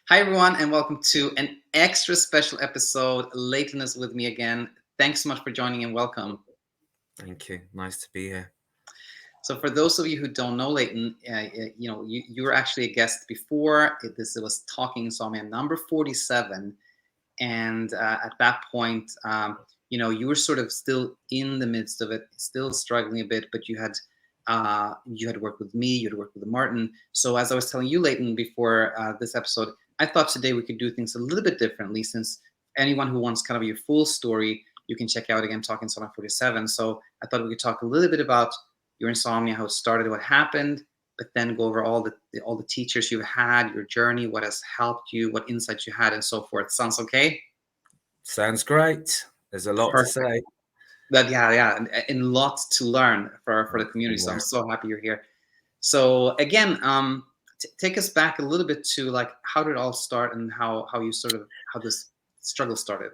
Hi, everyone, and welcome to an extra special episode. Leighton is with me again. Thanks so much for joining and welcome. Thank you. Nice to be here. So, for those of you who don't know Leighton, you were actually a guest before. This was Talking Insomnia number 47, and at that point, you were sort of still in the midst of it, still struggling a bit, but you had worked with me, you had worked with Martin. So as I was telling you, Leighton, before this episode, I thought today we could do things a little bit differently, since anyone who wants kind of your full story, you can check out again Talking Insomnia 47. So I thought we could talk a little bit about your insomnia, how it started, what happened, but then go over all the teachers you've had, your journey, what has helped you, what insights you had, and so forth. Sounds okay? Sounds great. There's a lot to Perfect. say. But yeah, and lots to learn for the community. So I'm so happy you're here. So again, take us back a little bit to like how did it all start and how this struggle started.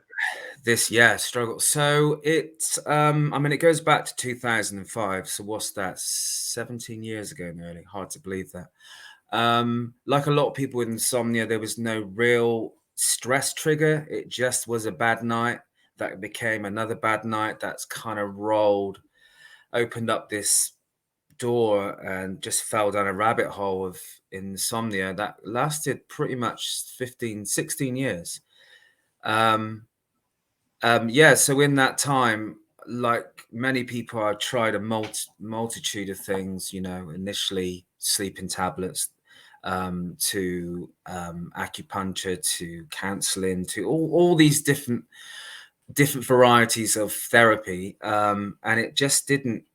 Struggle. So it goes back to 2005. So what's that? 17 years ago nearly. Hard to believe that. Like a lot of people with insomnia, there was no real stress trigger. It just was a bad night that became another bad night that's kind of opened up this door and just fell down a rabbit hole of insomnia that lasted pretty much 15, 16 years. So in that time, like many people, I tried a multitude of things, initially sleeping tablets, to acupuncture, to counseling, to all these different varieties of therapy. And it just didn't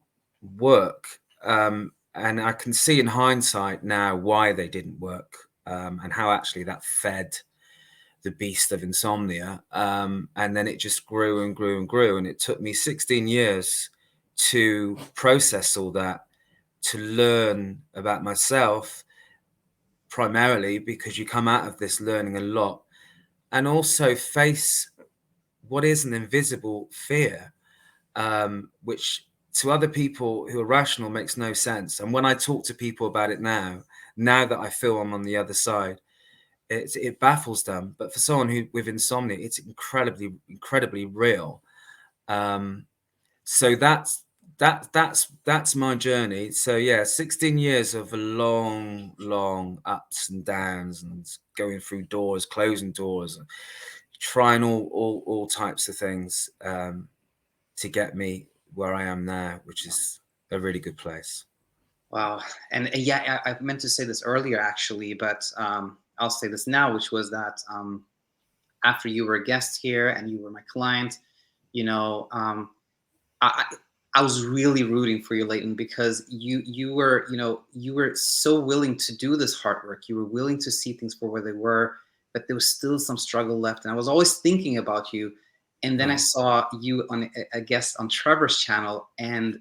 work. And I can see in hindsight now why they didn't work, and how actually that fed the beast of insomnia. And then it just grew and grew and grew. And it took me 16 years to process all that, to learn about myself, primarily because you come out of this learning a lot, and also face what is an invisible fear, which to other people who are rational makes no sense. And when I talk to people about it now that I feel I'm on the other side, it baffles them. But for someone with insomnia, it's incredibly real. So that's my journey. So yeah, 16 years of long ups and downs, and going through doors, closing doors, and trying all types of things, to get me where I am now, which is a really good place. Wow. And yeah, I meant to say this earlier actually, but I'll say this now, which was that after you were a guest here and you were my client, you know, I I was really rooting for you, Leighton, because you were so willing to do this hard work. You were willing to see things for where they were, but there was still some struggle left. And I was always thinking about you. And then I saw you on a guest on Trevor's channel, and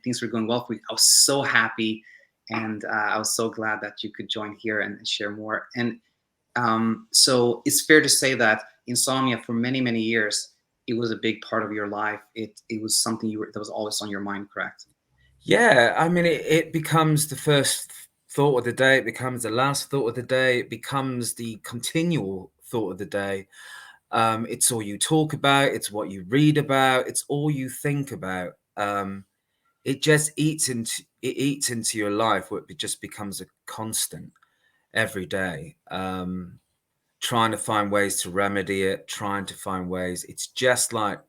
things were going well for you. I was so happy, and I was so glad that you could join here and share more. And so it's fair to say that insomnia for many years, it was a big part of your life. It was something that was always on your mind, correct? Yeah, I mean, it becomes the first thought of the day. It becomes the last thought of the day. It becomes the continual thought of the day. It's all you talk about. It's what you read about. It's all you think about. It just eats into your life, where it just becomes a constant every day. Trying to find ways to remedy it. Trying to find ways. It's just like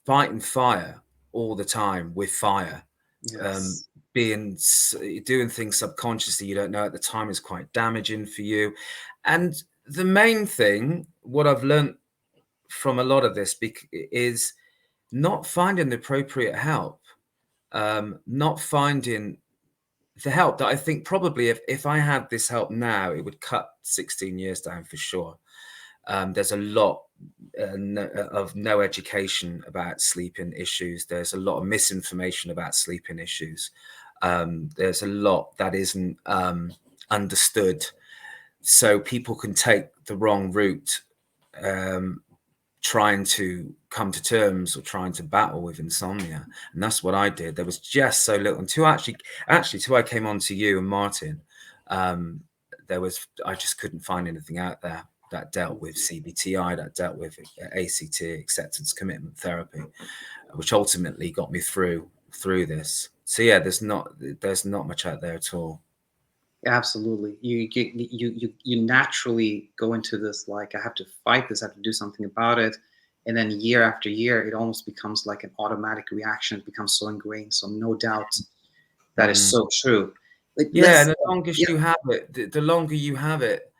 fighting fire all the time with fire. Yes. Doing things subconsciously you don't know at the time is quite damaging for you. And the main thing, what I've learned from a lot of this, is not finding the appropriate help, not finding the help that I think probably if I had this help now, it would cut 16 years down for sure. There's a lot of no education about sleeping issues. There's a lot of misinformation about sleeping issues. There's a lot that isn't understood. So people can take the wrong route, trying to come to terms or trying to battle with insomnia. And that's what I did. There was just so little until I came on to you and Martin. I just couldn't find anything out there that dealt with CBT-I, that dealt with ACT, acceptance commitment therapy, which ultimately got me through this. So yeah, there's not much out there at all. Absolutely. You naturally go into this like, I have to fight this, I have to do something about it. And then year after year, it almost becomes like an automatic reaction. It becomes so ingrained. So no doubt that is so true. Like, Yeah, and the longest you have it, the longer you have it,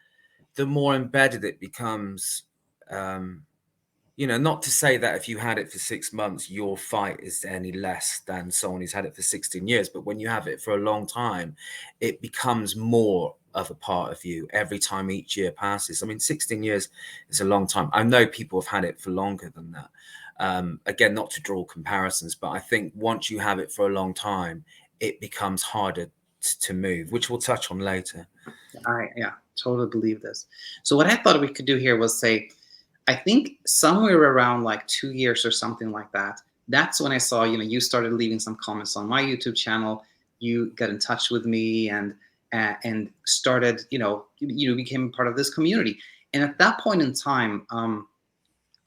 the more embedded it becomes. You know, not to say that if you had it for 6 months, your fight is any less than someone who's had it for 16 years. But when you have it for a long time, it becomes more of a part of you every time each year passes. I mean, 16 years is a long time. I know people have had it for longer than that. Again, not to draw comparisons, but I think once you have it for a long time, it becomes harder to move, which we'll touch on later. I totally believe this. So what I thought we could do here was say, I think somewhere around like 2 years or something like that, that's when I saw, you started leaving some comments on my YouTube channel. You got in touch with me and started, you became part of this community. And at that point in time,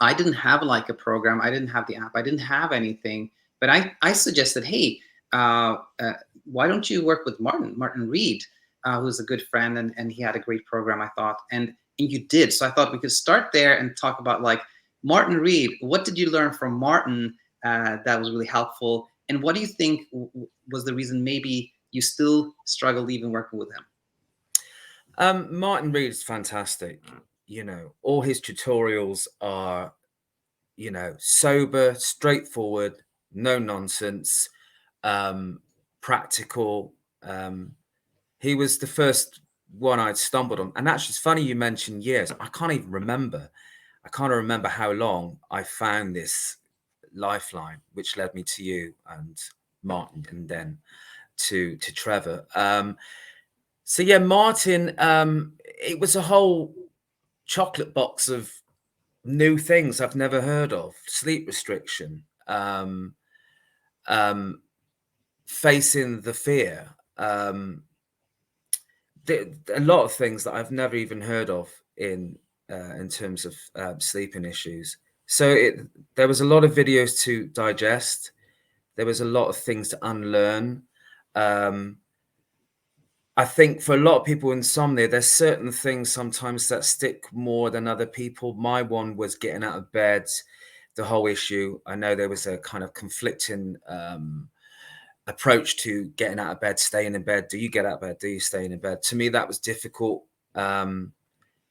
I didn't have like a program. I didn't have the app. I didn't have anything. But I suggested, hey, why don't you work with Martin Reed, who's a good friend, and he had a great program, I thought. And you did. So I thought we could start there and talk about like Martin Reed. What did you learn from Martin that was really helpful? And what do you think was the reason maybe you still struggled even working with him? Martin Reed is fantastic. All his tutorials are, sober, straightforward, no nonsense, practical. He was the first one I'd stumbled on. And actually, it's funny you mentioned years. I can't even remember. I can't remember how long I found this lifeline, which led me to you and Martin, and then to Trevor. So yeah, Martin, it was a whole chocolate box of new things I've never heard of. Sleep restriction, facing the fear, a lot of things that I've never even heard of in terms of sleeping issues. So there was a lot of videos to digest. There was a lot of things to unlearn. I think for a lot of people with insomnia, there's certain things sometimes that stick more than other people. My one was getting out of bed, the whole issue. I know there was a kind of conflicting approach to getting out of bed, staying in bed. Do you get out of bed? Do you stay in bed? To me, that was difficult. Not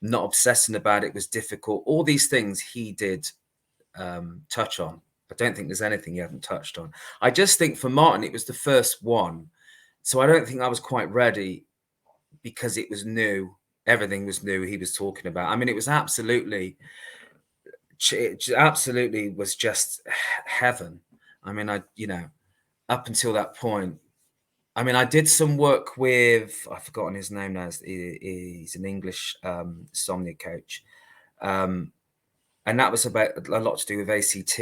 obsessing about it was difficult. All these things he did touch on. I don't think there's anything he hasn't touched on. I just think for Martin, it was the first one. So I don't think I was quite ready because it was new. Everything was new he was talking about. I mean, it absolutely was just heaven. I mean, up until that point, I mean, I did some work with, I've forgotten his name now. He's an English insomnia coach. And that was about a lot to do with ACT,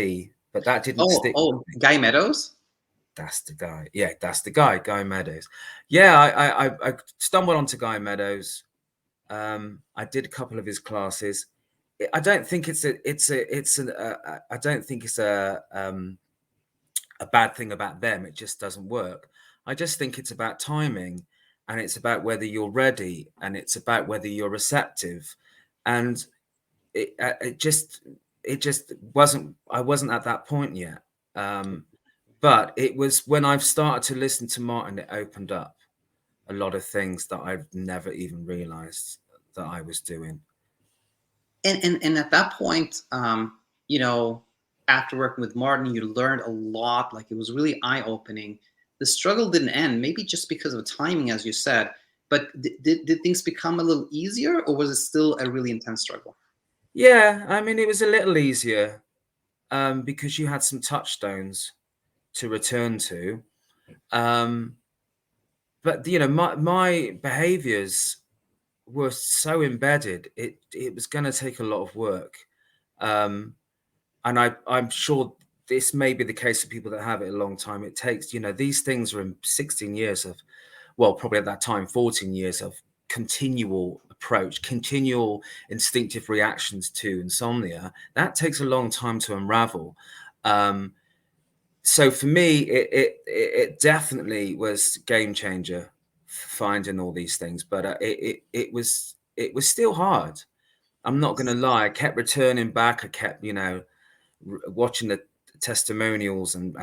but that didn't stick. Oh, Guy Meadows? That's the guy. Yeah, that's the guy, Guy Meadows. Yeah, I stumbled onto Guy Meadows. I did a couple of his classes. I don't think it's a bad thing about them. It just doesn't work. I just think it's about timing, and it's about whether you're ready, and it's about whether you're receptive. And it just wasn't. I wasn't at that point yet. But it was when I've started to listen to Martin, it opened up a lot of things that I've never even realized that I was doing. And at that point, after working with Martin, you learned a lot. Like, it was really eye-opening. The struggle didn't end, maybe just because of timing, as you said. But did things become a little easier, or was it still a really intense struggle? Yeah, I mean, it was a little easier because you had some touchstones to return to. But my behaviors were so embedded, it was going to take a lot of work. And I'm sure this may be the case for people that have it a long time. It takes, these things are in 16 years of, well, probably at that time, 14 years of continual approach, continual instinctive reactions to insomnia, that takes a long time to unravel. So for me, it definitely was game changer, finding all these things, but it was still hard. I'm not going to lie. I kept returning back. I kept, watching the testimonials and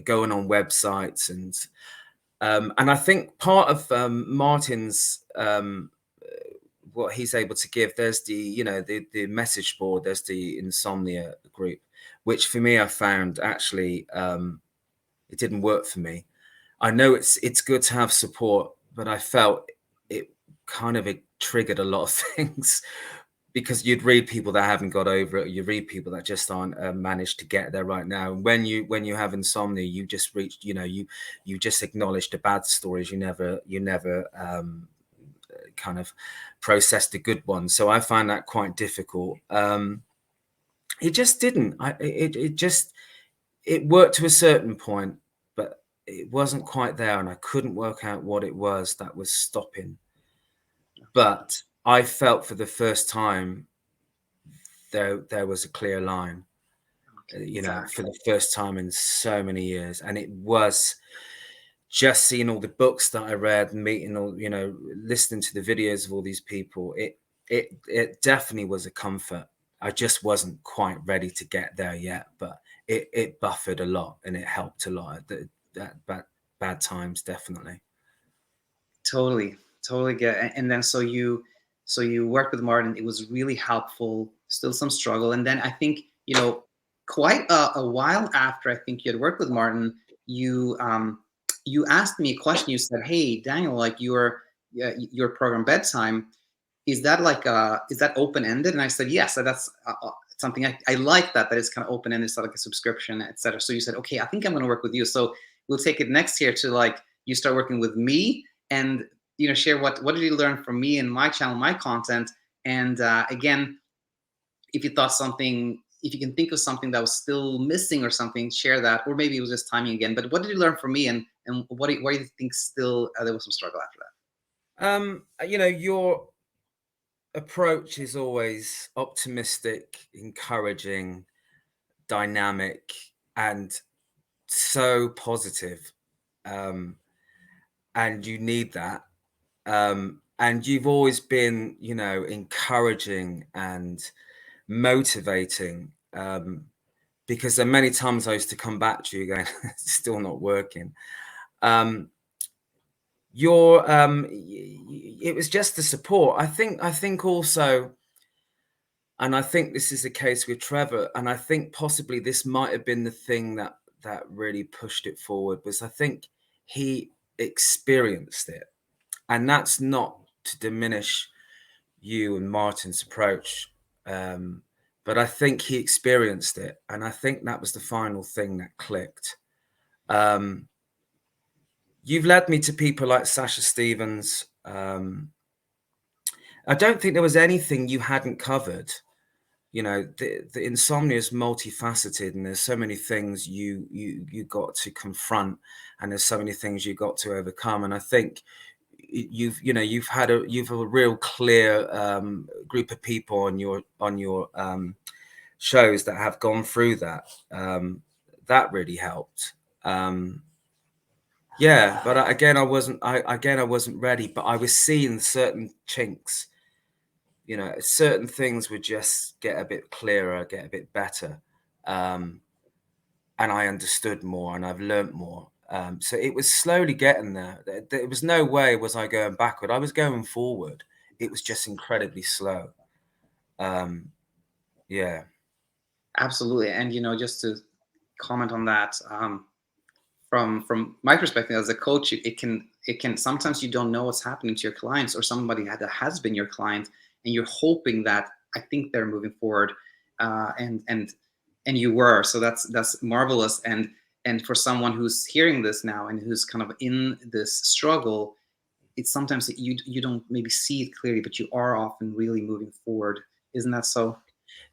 going on websites, and I think part of Martin's what he's able to give, there's the message board, there's the Insomnia group, which for me I found actually it didn't work for me. I know it's good to have support, but I felt it triggered a lot of things, because you'd read people that haven't got over it, you read people that just aren't managed to get there right now. And when you have insomnia, you just reach, you just acknowledge the bad stories. You never kind of process the good ones. So I find that quite difficult. It just didn't. It worked to a certain point, but it wasn't quite there, and I couldn't work out what it was that was stopping. But I felt for the first time there was a clear line, Exactly. for the first time in so many years. And it was just seeing all the books that I read, meeting all, listening to the videos of all these people. It definitely was a comfort. I just wasn't quite ready to get there yet, but it buffered a lot, and it helped a lot at bad times, definitely. Totally get it. And then so you worked with Martin. It was really helpful. Still some struggle, and then I think quite a while after I think you had worked with Martin, you asked me a question. You said, "Hey, Daniel, like your program BedTyme, is that open ended?" And I said, "Yes, that's something I like that it's kind of open ended. It's like a subscription, etc." So you said, "Okay, I think I'm going to work with you. So we'll take it next year to like you start working with me and share what did you learn from me and my channel, my content, and again, if you thought something." If you can think of something that was still missing or something, share that. Or maybe it was just timing again. But what did you learn from me, and why do you think still there was some struggle after that? Your approach is always optimistic, encouraging, dynamic, and so positive. And you need that. And you've always been, encouraging and motivating, because there are many times I used to come back to you going, it's still not working. It was just the support. I think also, and I think this is the case with Trevor, and I think possibly this might have been the thing that really pushed it forward, was I think he experienced it. And that's not to diminish you and Martin's approach, but I think he experienced it, and I think that was the final thing that clicked. You've led me to people like Sasha Stevens. I don't think there was anything you hadn't covered. The insomnia is multifaceted, and there's so many things you got to confront, and there's so many things you got to overcome. And I think you've a real clear group of people on your shows that have gone through that. That really helped. Yeah, but again, I wasn't ready, but I was seeing certain chinks. Certain things would just get a bit clearer, get a bit better, and I understood more, and I've learnt more. So it was slowly getting there. There was no way was I going backward. I was going forward. It was just incredibly slow. Yeah. Absolutely. And just to comment on that, from my perspective as a coach, it can sometimes you don't know what's happening to your clients, or somebody that has been your client, and you're hoping that I think they're moving forward, and you were. So that's marvelous. And for someone who's hearing this now and who's kind of in this struggle, it's sometimes that you don't maybe see it clearly, but you are often really moving forward. Isn't that so?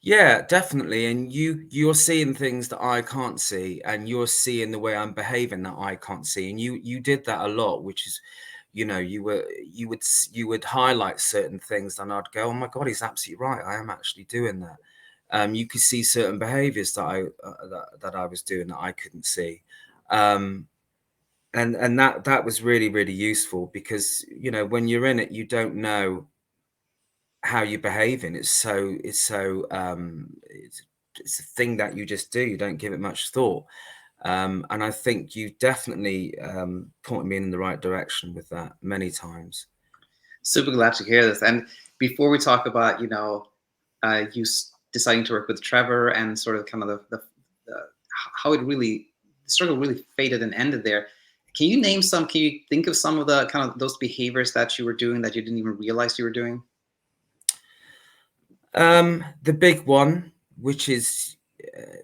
Yeah, definitely. And you're seeing things that I can't see, and you're seeing the way I'm behaving that I can't see. And you did that a lot, which is, you know, you would highlight certain things, and I'd go, oh my God, he's absolutely right. I am actually doing that. You could see certain behaviors that I was doing that I couldn't see. And that was really, really useful, because, you know, when you're in it, you don't know how you're behaving. It's a thing that you just do. You don't give it much thought. And I think you definitely pointed me in the right direction with that many times. Super glad to hear this. And before we talk about, deciding to work with Trevor and sort of kind of the how it really, the struggle really faded and ended there. Can you think of some of the kind of those behaviors that you were doing that you didn't even realize you were doing? The big one, which is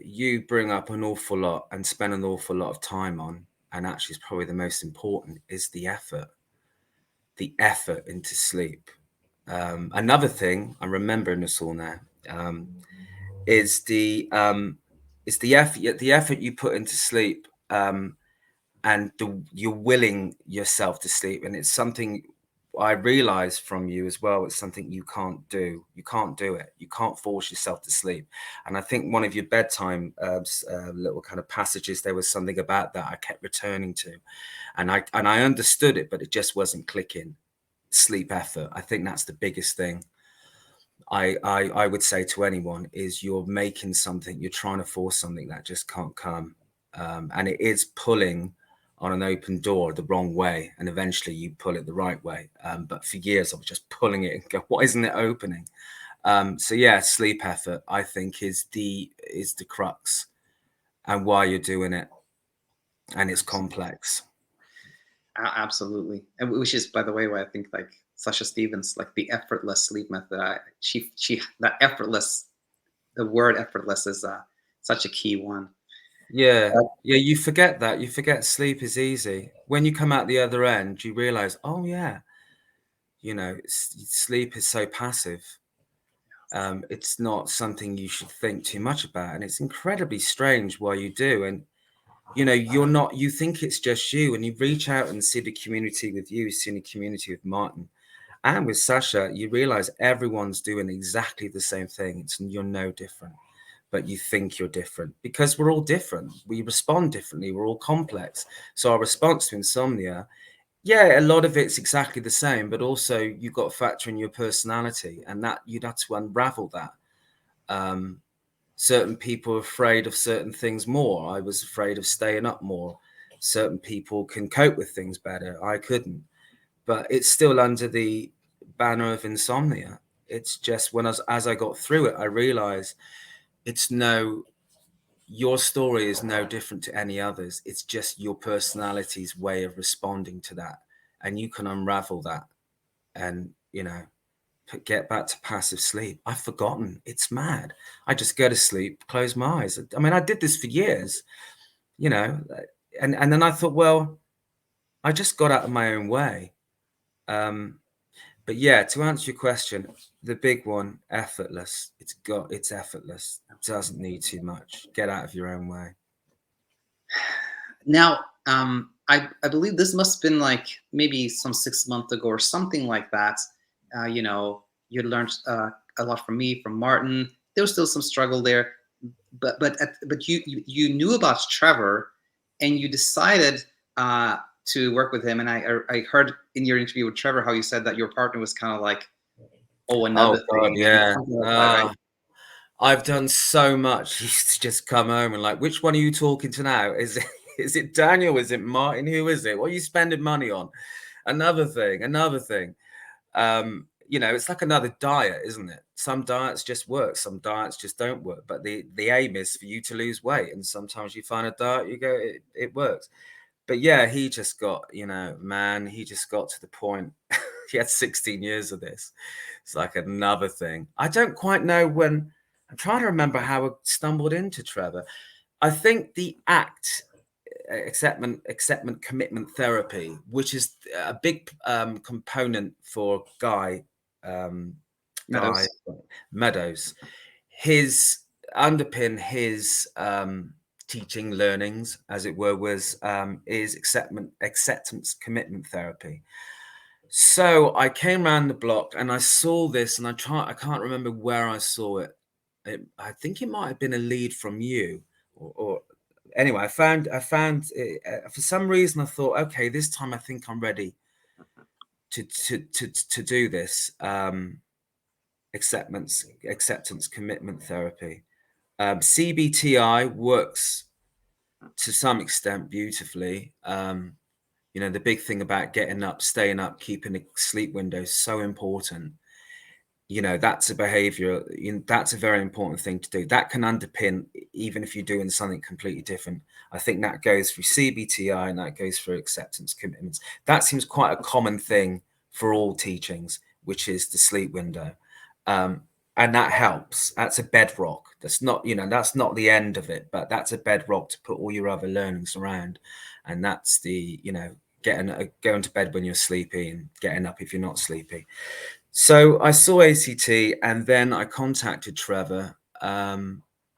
you bring up an awful lot and spend an awful lot of time on, and actually is probably the most important, is the effort into sleep. Another thing I'm remembering this all now, is the effort you put into sleep, and you're willing yourself to sleep. And it's something I realized from you as well. It's something you can't do. You can't do it. You can't force yourself to sleep. And I think one of your BedTyme little kind of passages, there was something about that I kept returning to, and I understood it, but it just wasn't clicking. Sleep effort. I think that's the biggest thing I would say to anyone, is you're making something, you're trying to force something that just can't come. And it is pulling on an open door the wrong way, and eventually you pull it the right way. But for years I was just pulling it and go, why isn't it opening? So yeah, sleep effort, I think, is the crux, and why you're doing it. And it's complex. Absolutely. And which is, by the way, why I think like Sasha Stevens, like the effortless sleep method, that effortless, the word effortless is such a key one. Yeah, you forget that. You forget sleep is easy. When you come out the other end, you realize, oh yeah, you know, sleep is so passive. It's not something you should think too much about, and it's incredibly strange why you do. And you know, you think it's just you, and you reach out and see the community with you, see the community with Martin and with Sasha, you realize everyone's doing exactly the same thing. You're no different, but you think you're different because we're all different. We respond differently. We're all complex. So our response to insomnia, yeah, a lot of it's exactly the same, but also you've got to factor in your personality, and that you'd have to unravel that. Certain people are afraid of certain things more. I was afraid of staying up more. Certain people can cope with things better. I couldn't. But it's still under the banner of insomnia. It's just as I got through it, I realized your story is no different to any others. It's just your personality's way of responding to that. And you can unravel that and, you know, get back to passive sleep. I've forgotten. It's mad. I just go to sleep, close my eyes. I mean, I did this for years, you know, and then I thought, well, I just got out of my own way. But yeah, to answer your question, the big one, effortless. It's effortless. It doesn't need too much. Get out of your own way. Now, I believe this must have been like maybe some 6 months ago or something like that. You learned a lot from me, from Martin. There was still some struggle there, but you knew about Trevor, and you decided to work with him. And I heard in your interview with Trevor how you said that your partner was kind of like, oh, Oh another God, thing, and yeah. something like that, right? I've done so much. He used to just come home and like, which one are you talking to now? Is it Daniel? Is it Martin? Who is it? What are you spending money on? Another thing. You know, it's like another diet, isn't it? Some diets just work, some diets just don't work. But the aim is for you to lose weight. And sometimes you find a diet, you go, it works. But yeah, he just got, you know, man, he just got to the point. He had 16 years of this. It's like another thing. I don't quite know when. I'm trying to remember how I stumbled into Trevor. I think the acceptance commitment therapy, which is a big component for Guy Meadows. Meadows. His underpin his teaching learnings, as it were, was is acceptance commitment therapy. So I came around the block and I saw this, and I can't remember where I saw it. I think it might have been a lead from you, or anyway, I found it, for some reason I thought, okay, this time I think I'm ready to do this. Acceptance commitment therapy. CBT-I works to some extent beautifully. The big thing about getting up, staying up, keeping a sleep window is so important. That's a behavior, that's a very important thing to do. That can underpin, even if you're doing something completely different. I think that goes through CBTI and that goes through acceptance commitments. That seems quite a common thing for all teachings, which is the sleep window. And that helps. That's a bedrock. That's not the end of it, but that's a bedrock to put all your other learnings around. And that's the, going to bed when you're sleepy and getting up if you're not sleepy. So I saw ACT, and then I contacted Trevor. I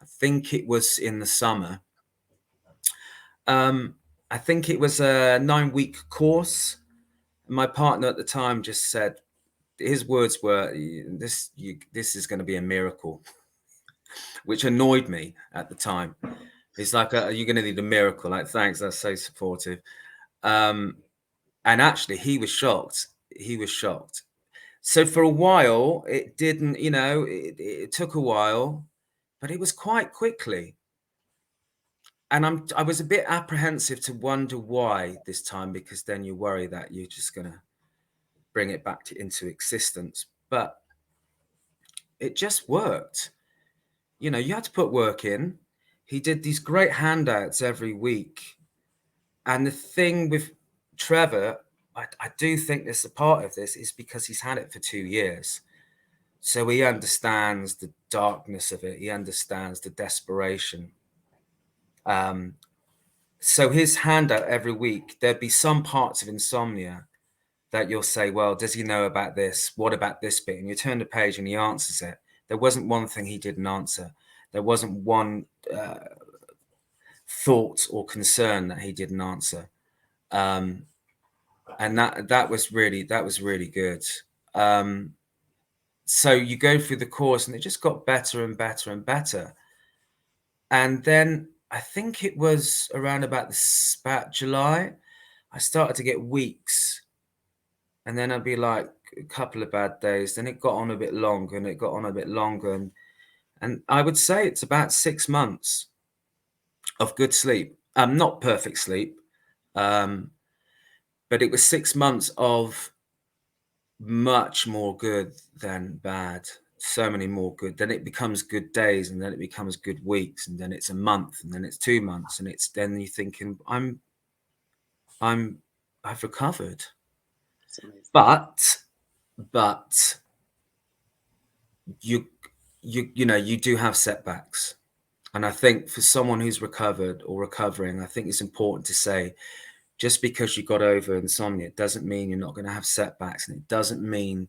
think it was in the summer. I think it was a 9-week course. My partner at the time just said, his words were, this is going to be a miracle, which annoyed me at the time. He's like, are you going to need a miracle? Like, thanks, that's so supportive. And actually, he was shocked. So for a while, it didn't, it took a while, but it was quite quickly. And I was a bit apprehensive to wonder why this time, because then you worry that you're just going to bring it back into existence. But it just worked. You had to put work in. He did these great handouts every week. And the thing with Trevor, I do think there's a part of this is because he's had it for 2 years. So he understands the darkness of it. He understands the desperation. So his handout every week, there'd be some parts of Insomnia that you'll say, well, does he know about this? What about this bit? And you turn the page and he answers it. There wasn't one thing he didn't answer. There wasn't one thought or concern that he didn't answer. And that was really good. So you go through the course and it just got better and better and better. And then I think it was around about July, I started to get weeks. And then I'd be like a couple of bad days. Then it got on a bit longer and it got on a bit longer. And I would say it's about 6 months of good sleep. Not perfect sleep. But it was 6 months of much more good than bad. So many more good. Then it becomes good days, and then it becomes good weeks, and then it's a month, and then it's 2 months, and then you're thinking, I've recovered. But you do have setbacks. And I think for someone who's recovered or recovering, I think it's important to say, just because you got over insomnia, it doesn't mean you're not going to have setbacks, and it doesn't mean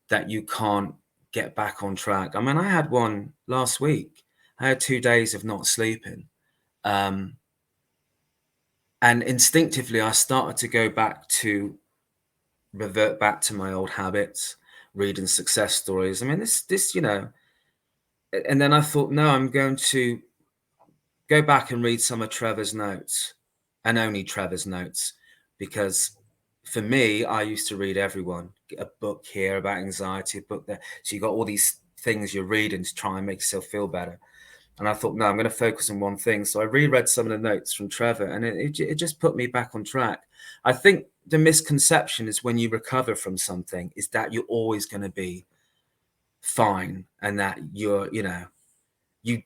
that you can't get back on track. I mean, I had one last week. I had 2 days of not sleeping. And instinctively, I started to revert back to my old habits, reading success stories. I mean, this, and then I thought, no, I'm going to go back and read some of Trevor's notes, and only Trevor's notes, because for me, I used to read everyone, a book here about anxiety, a book there. So you got all these things you're reading to try and make yourself feel better. And I thought, no, I'm going to focus on one thing. So I reread some of the notes from Trevor, and it just put me back on track. I think the misconception is when you recover from something is that you're always going to be fine, and that you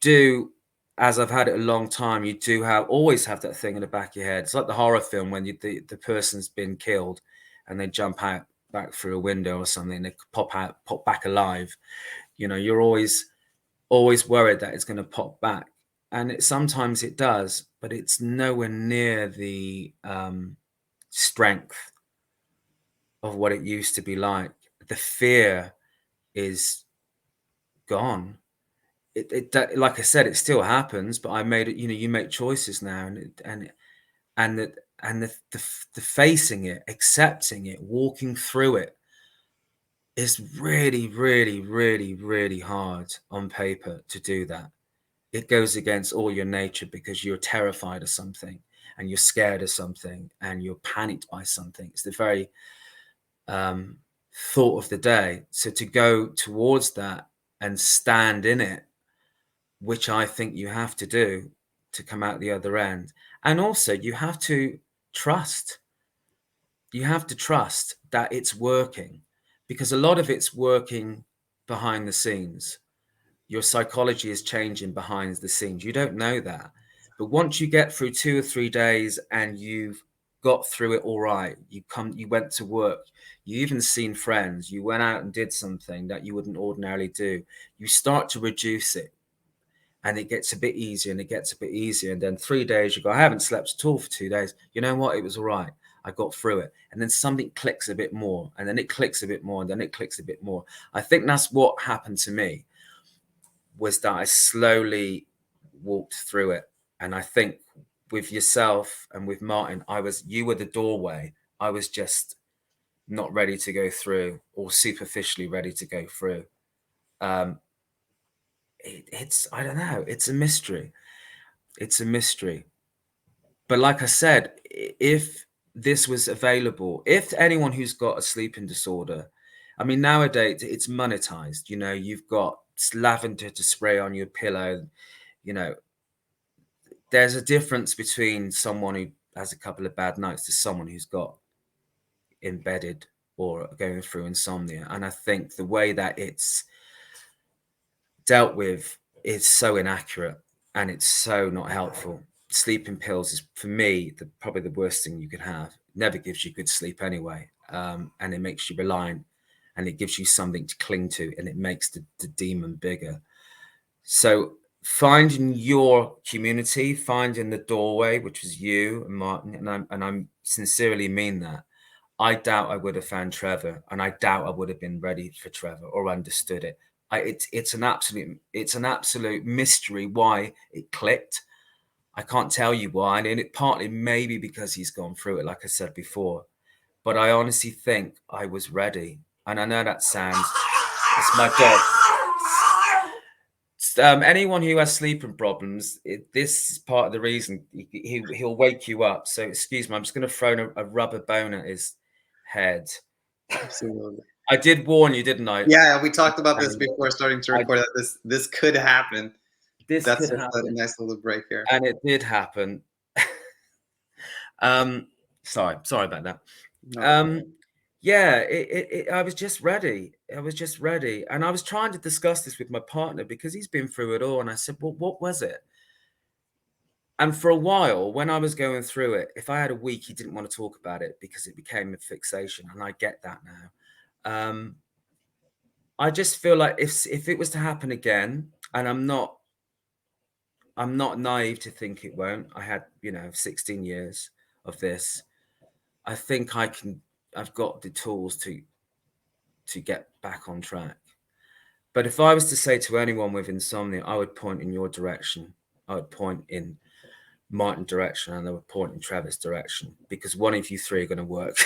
do, as I've had it a long time, you do always have that thing in the back of your head. It's like the horror film when the person's been killed and they jump out back through a window or something, they pop back alive. You're always worried that it's going to pop back, and sometimes it does, but it's nowhere near the strength of what it used to be like. The fear is gone. It like I said, it still happens, but I made it. You make choices now, and that and the facing it, accepting it, walking through it is really, really, really, really hard on paper to do that. It goes against all your nature because you're terrified of something and you're scared of something and you're panicked by something. It's the very thought of the day. So to go towards that and stand in it, which I think you have to do to come out the other end. And also you have to trust. You have to trust that it's working, because a lot of it's working behind the scenes. Your psychology is changing behind the scenes. You don't know that. But once you get through 2 or 3 days and you've got through it all right, you went to work, you even seen friends, you went out and did something that you wouldn't ordinarily do, you start to reduce it. And it gets a bit easier and it gets a bit easier. And then 3 days you go, I haven't slept at all for 2 days. You know what? It was all right. I got through it. And then something clicks a bit more, and then it clicks a bit more, and then it clicks a bit more. I think that's what happened to me, was that I slowly walked through it. And I think with yourself and with Martin, you were the doorway. I was just not ready to go through, or superficially ready to go through. It's I don't know. It's a mystery. It's a mystery. But like I said, if this was available, if anyone who's got a sleeping disorder, I mean, nowadays it's monetized. You've got lavender to spray on your pillow. There's a difference between someone who has a couple of bad nights to someone who's got embedded or going through insomnia. And I think the way that it's dealt with is so inaccurate, and it's so not helpful. Sleeping pills is, for me, probably the worst thing you could have. It never gives you good sleep anyway, and it makes you reliant, and it gives you something to cling to, and it makes the demon bigger. So finding your community, finding the doorway, which was you and Martin, and I'm sincerely mean that. I doubt I would have found Trevor, and I doubt I would have been ready for Trevor or understood it. It's an absolute mystery why it clicked. I can't tell you why, and it partly maybe because he's gone through it, like I said before. But I honestly think I was ready, and I know that sounds. It's my dog. Anyone who has sleeping problems, this is part of the reason. He'll wake you up. So excuse me, I'm just going to throw a rubber bone at his head. Absolutely. I did warn you, didn't I? Yeah, we talked about this before starting to record. That this could happen. That's could happen. A nice little break here, and it did happen. Sorry about that. No. Yeah, I was just ready. And I was trying to discuss this with my partner because he's been through it all. And I said, well, what was it? And for a while, when I was going through it, if I had a week, he didn't want to talk about it because it became a fixation. And I get that now. I just feel like if it was to happen again, and I'm not naive to think it won't. I had, 16 years of this. I think I've got the tools to get back on track. But if I was to say to anyone with insomnia, I would point in your direction. I would point in Martin's direction, and I would point in Trevor's direction, because one of you three are going to work.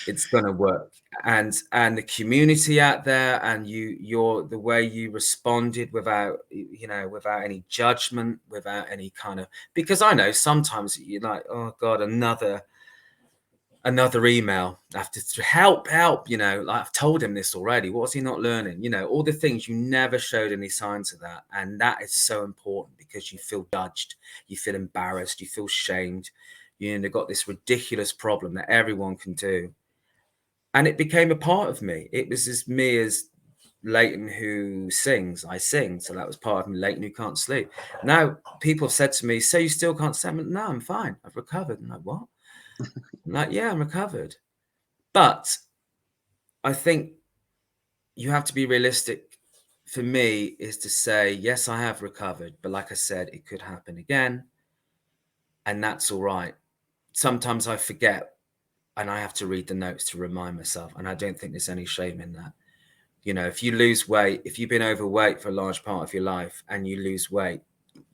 It's going to work. And the community out there, and the way you responded without any judgment, without any kind of, because I know sometimes you're like, oh God, another email after help, like I've told him this already. What's he not learning? All the things. You never showed any signs of that. And that is so important, because you feel judged, you feel embarrassed, you feel shamed. They've got this ridiculous problem that everyone can do. And it became a part of me. It was as me as Leighton who sings. I sing. So that was part of me, Leighton who can't sleep. Now people have said to me, so you still can't sleep? No, I'm fine. I've recovered. I'm like, what? I'm like, yeah, I'm recovered. But I think you have to be realistic. For me, is to say, yes, I have recovered. But like I said, it could happen again. And that's all right. Sometimes I forget, and I have to read the notes to remind myself. And I don't think there's any shame in that. If you lose weight, if you've been overweight for a large part of your life and you lose weight,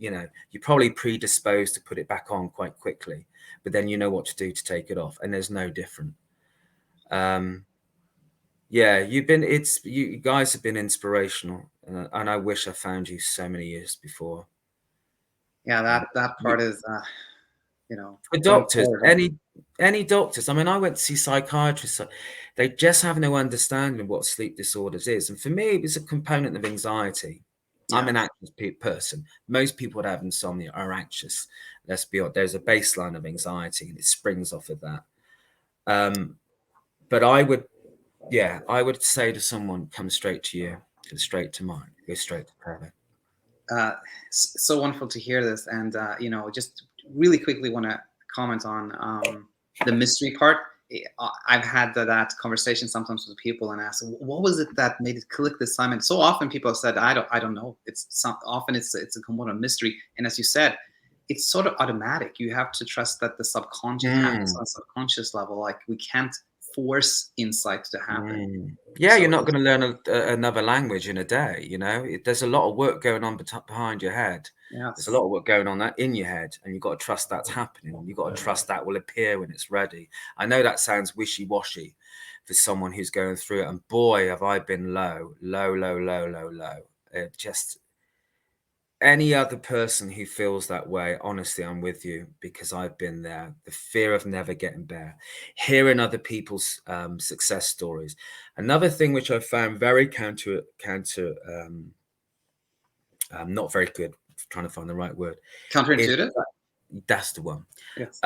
you're probably predisposed to put it back on quite quickly. but then you know what to do to take it off, and there's no different. Yeah, you guys have been inspirational, and I wish I found you so many years before. Yeah, that part is, For going doctors, forward. any doctors. I mean, I went to see psychiatrists. They just have no understanding of what sleep disorders is, and for me, it was a component of anxiety. I'm Yeah, an anxious person. Most people that have insomnia are anxious. Let's be honest. There's a baseline of anxiety, and it springs off of that. But I would say to someone, come straight to you, go straight to mine, go straight to Trevor. so wonderful to hear this, and just really quickly want to comment on the mystery part. I've had that conversation sometimes with people and ask, what was it that made it click this time? And so often people have said, I don't know. Often it's a component of mystery, and as you said, it's sort of automatic. You have to trust that the subconscious happens on a subconscious level. Like, we can't force insight to happen. Yeah, So you're not going to learn another language in a day. There's a lot of work going on behind your head. There's a yes. lot of work going on in your head, and you've got to trust that's happening. You've got to trust that will appear when it's ready. I know that sounds wishy-washy for someone who's going through it, and boy, have I been low. Just any other person who feels that way, honestly, I'm with you, because I've been there. The fear of never getting better, hearing other people's success stories. Another thing which I found very not very good, trying to find the right word, is Counterintuitive. that's the one. Yes.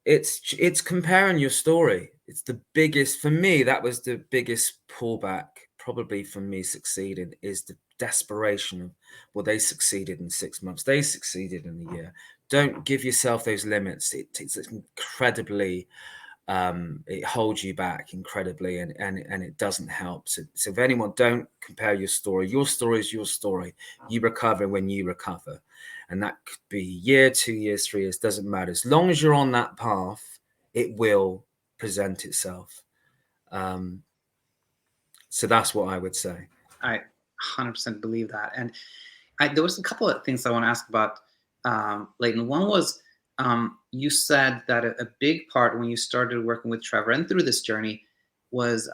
It's comparing your story. It's the biggest, for me, that was the biggest pullback probably from me succeeding, is the desperation of, well, they succeeded in 6 months, they succeeded in a year. Don't give yourself those limits. It's incredibly it holds you back incredibly, and it doesn't help. So if anyone, don't compare your story. Your story is your story. You recover when you recover, and that could be a year, 2 years, 3 years, doesn't matter. As long as you're on that path, it will present itself. So that's what I would say. I 100% believe that. And there was a couple of things I want to ask about, Leighton. One was, you said that a big part when you started working with Trevor and through this journey was,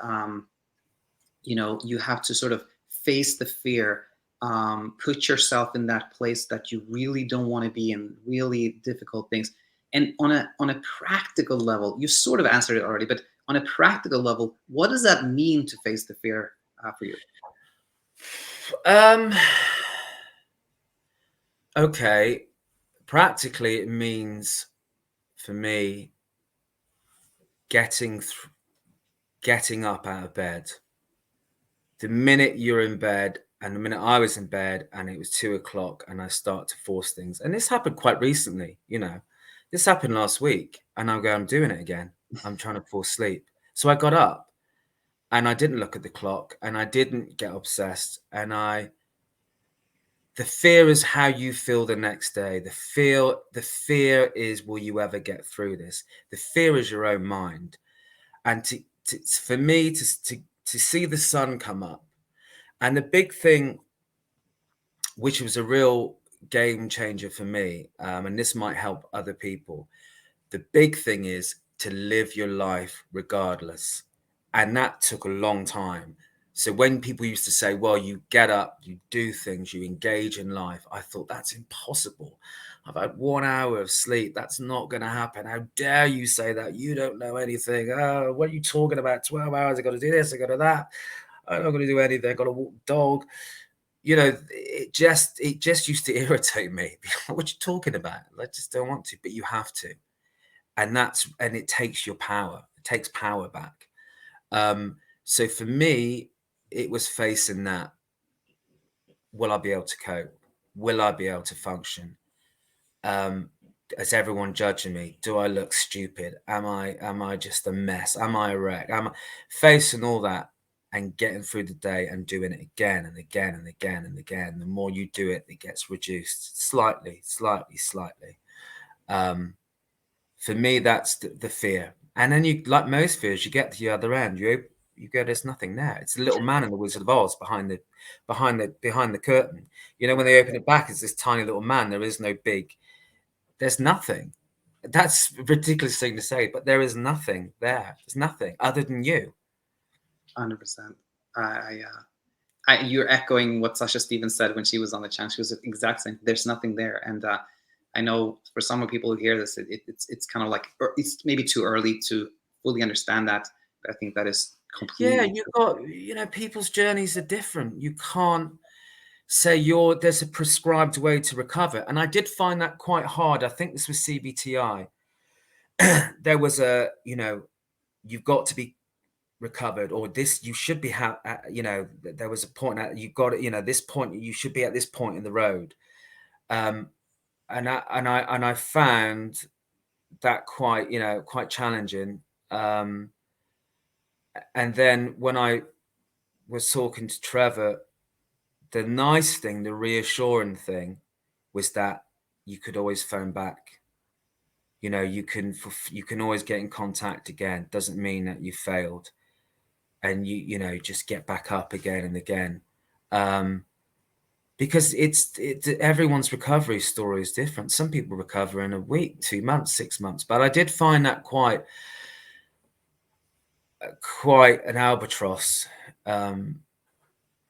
you have to sort of face the fear, put yourself in that place that you really don't want to be in, really difficult things. And on a practical level, you sort of answered it already, but on a practical level, what does that mean to face the fear for you? Okay. Practically, it means, for me, getting up out of bed. The minute you're in bed, and the minute I was in bed and it was 2 o'clock and I start to force things, and this happened quite recently, this happened last week, and I'm doing it again. I'm trying to force sleep. So I got up and I didn't look at the clock, and I didn't get obsessed. And the fear is how you feel the next day. The fear is, will you ever get through this? The fear is your own mind. And for me to see the sun come up, and the big thing, which was a real game changer for me, and this might help other people, the big thing is to live your life regardless. And that took a long time. So when people used to say, well, you get up, you do things, you engage in life, I thought, that's impossible. I've had 1 hour of sleep. That's not going to happen. How dare you say that? You don't know anything. Oh, what are you talking about? 12 hours, I got to do this, I got to do that. I'm not going to do anything. I got to walk the dog. It just used to irritate me. What are you talking about? I just don't want to, but you have to. And it takes your power. It takes power back. So for me, it was facing that. Will I be able to cope? Will I be able to function? Is everyone judging me? Do I look stupid? Am I just a mess? Am I a wreck? Am I facing all that and getting through the day and doing it again and again and again and again? The more you do it, it gets reduced slightly. For me, that's the fear. And then you, like most fears, you get to the other end. You go, there's nothing there. It's a little man in the Wizard of Oz behind the curtain. When they open it back, it's this tiny little man. There's nothing. that's a ridiculous thing to say, but there is nothing there. There's nothing other than you. 100%. You're echoing what Sasha Stevens said when she was on the channel. She was the exact same. There's nothing there, and I know for some people who hear this, it's kind of like it's maybe too early to fully understand that. But I think that is Yeah, completely you've got, people's journeys are different. You can't say there's a prescribed way to recover. And I did find that quite hard. I think this was CBT-I. There was you've got to be recovered, or this, you should be, there was a point at, you've got it, this point, you should be at this point in the road. And I found that quite challenging. And then when I was talking to Trevor, the nice thing, the reassuring thing, was that you could always phone back. You can always get in contact again. Doesn't mean that you failed, and just get back up again and again, because everyone's recovery story is different. Some people recover in a week, 2 months, 6 months, but I did find that quite an albatross.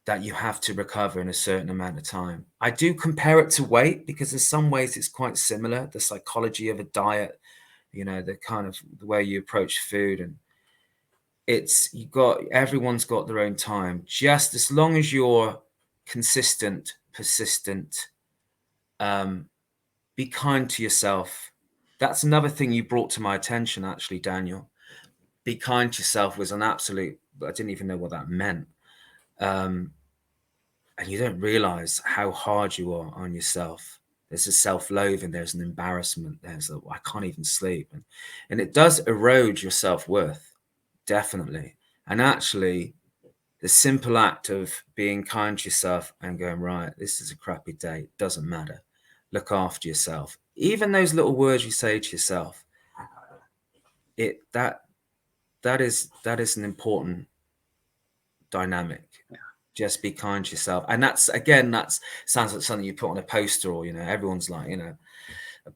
That you have to recover in a certain amount of time. I do compare it to weight, because in some ways it's quite similar. The psychology of a diet, the kind of the way you approach food, and everyone's got their own time. Just as long as you're consistent, persistent, be kind to yourself. That's another thing you brought to my attention, actually, Daniel. Be kind to yourself was an absolute, I didn't even know what that meant. And you don't realize how hard you are on yourself. There's a self-loathing, there's an embarrassment, I can't even sleep. And it does erode your self-worth, definitely. And actually, the simple act of being kind to yourself and going, right, this is a crappy day, doesn't matter. Look after yourself. Even those little words you say to yourself, that is an important dynamic. Yeah. Just be kind to yourself. And that sounds like something you put on a poster, or everyone's like, a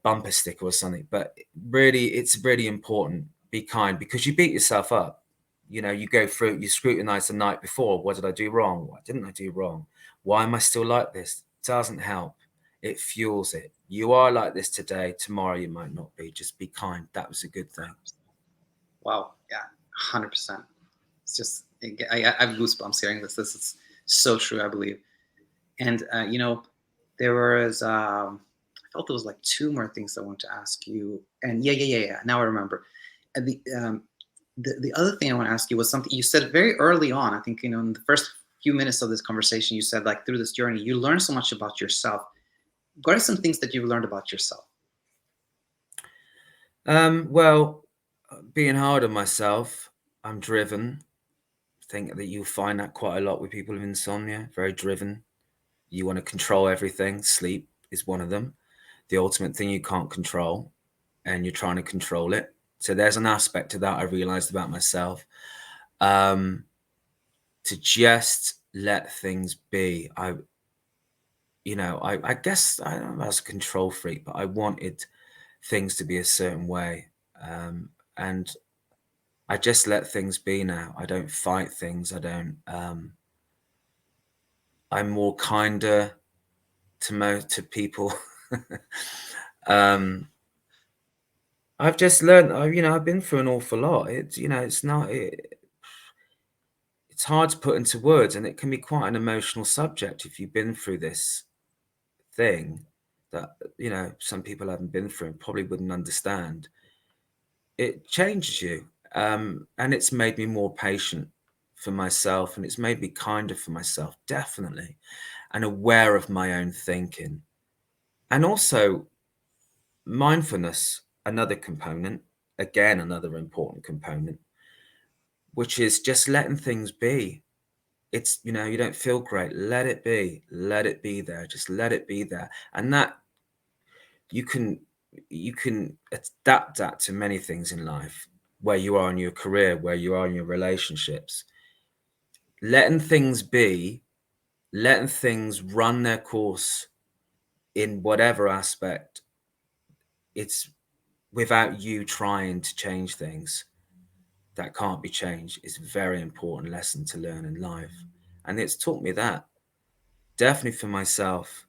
bumper sticker or something. But really, it's really important. Be kind, because you beat yourself up. You go through, you scrutinize the night before. What did I do wrong? What didn't I do wrong? Why am I still like this? It doesn't help. It fuels it. You are like this today. Tomorrow you might not be. Just be kind. That was a good thing. Wow. Yeah. 100%. It's just, I have goosebumps hearing this. This is so true, I believe. And there was I felt there was like 2 more things I want to ask you. And yeah. Now I remember. And the other thing I want to ask you was something you said very early on. I think in the first few minutes of this conversation, you said, like, through this journey, you learn so much about yourself. What are some things that you've learned about yourself? Well, being hard on myself. I'm driven. I think that you'll find that quite a lot with people with insomnia. Very driven. You want to control everything. Sleep is one of them. The ultimate thing you can't control, and you're trying to control it. So there's an aspect to that I realized about myself. To just let things be. I guess I don't know, I was a control freak, but I wanted things to be a certain way. And I just let things be now. I don't fight things. I'm more kinder to people. I've just learned, I've been through an awful lot. It's hard to put into words, and it can be quite an emotional subject if you've been through this thing that, some people haven't been through and probably wouldn't understand. It changes you. And it's made me more patient for myself, and it's made me kinder for myself, definitely, and aware of my own thinking. And also mindfulness, another component, again, another important component, which is just letting things be. It's, you don't feel great. Let it be. Let it be there. Just let it be there. And that you can adapt that to many things in life, where you are in your career, where you are in your relationships. Letting things be, letting things run their course in whatever aspect, it's without you trying to change things that can't be changed is a very important lesson to learn in life. And it's taught me that. Definitely for myself,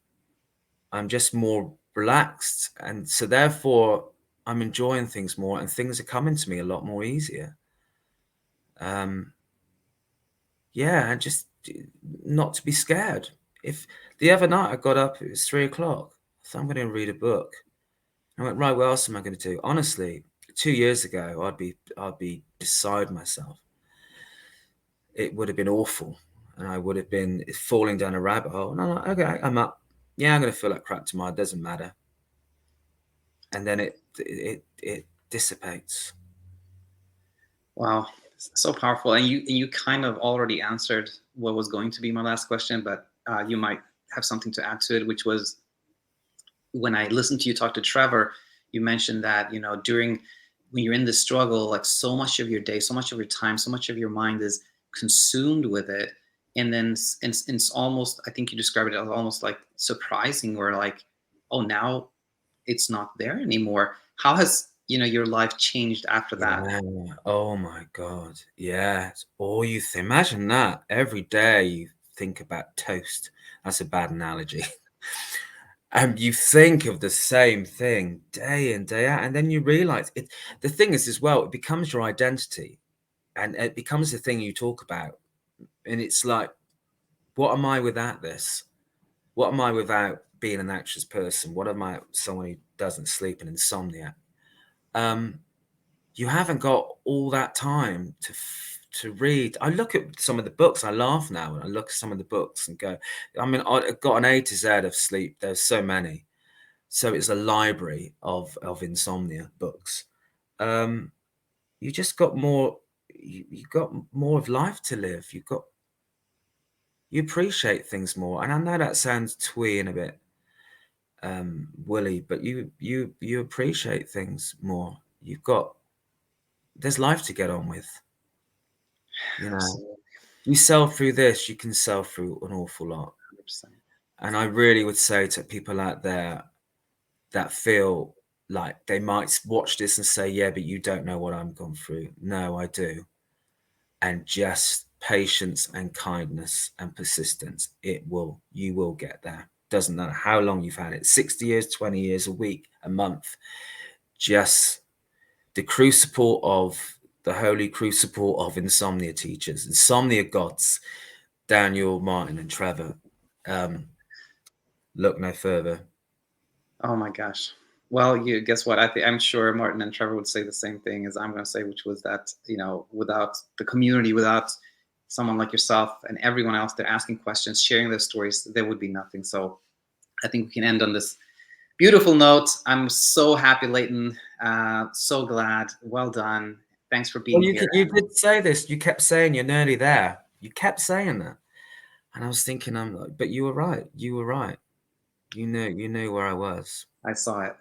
I'm just more relaxed. And so therefore, I'm enjoying things more and things are coming to me a lot more easier. Yeah, and just not to be scared. If the other night I got up, it was 3 o'clock. So I'm going to read a book. I went, right, what else am I going to do? Honestly, 2 years ago, I'd be beside myself. It would have been awful. And I would have been falling down a rabbit hole. And I'm like, okay, I'm up. Yeah, I'm going to feel like crap tomorrow. It doesn't matter. And then it dissipates. Wow, so powerful. And you kind of already answered what was going to be my last question, but you might have something to add to it, which was when I listened to you talk to Trevor, you mentioned that, during when you're in the struggle, like so much of your day, so much of your time, so much of your mind is consumed with it. And then it's almost, I think you described it as almost like surprising, or like, oh, now it's not there anymore. How has, your life changed after that? Yeah. Oh my God. Yeah. It's all you think. Imagine that. Every day you think about toast. That's a bad analogy. And you think of the same thing day in, day out. And then you realize it. The thing is, as well, it becomes your identity and it becomes the thing you talk about. And it's like, what am I without this? What am I without being an anxious person? What am I, someone who doesn't sleep and insomnia? You haven't got all that time to read. I look at some of the books. I laugh now when I look at some of the books and go, I mean, I've got an A to Z of sleep. There's so many. So it's a library of insomnia books. You just got more. You got more of life to live. You appreciate things more. And I know that sounds twee and a bit woolly, but you appreciate things more. There's life to get on with. Absolutely, You sell through this, you can sell through an awful lot. 100%. And I really would say to people out there that feel like they might watch this and say, yeah, but you don't know what I'm gone through. No, I do. And just patience and kindness and persistence, you will get there. Doesn't matter how long you've had it, 60 years, 20 years, a week, a month. Just the crucible of the holy crucible of insomnia teachers, insomnia gods, Daniel, Martin, and Trevor. Look no further. Oh my gosh. Well, you guess what? I'm sure Martin and Trevor would say the same thing as I'm going to say, which was that, without the community, without someone like yourself and everyone else there asking questions, sharing their stories, there would be nothing. So I think we can end on this beautiful note. I'm so happy, Leighton. So glad. Well done. Thanks for being Well, here. you did say this. You kept saying you're nearly there. You kept saying that, and I was thinking, I'm like, but you were right. You were right. You knew where I was. I saw it.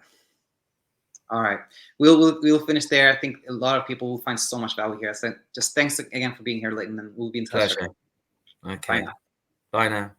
All right. We'll finish there. I think a lot of people will find so much value here. So just thanks again for being here, Leighton, and we'll be in touch. Pleasure. Bye Okay. now. Bye now.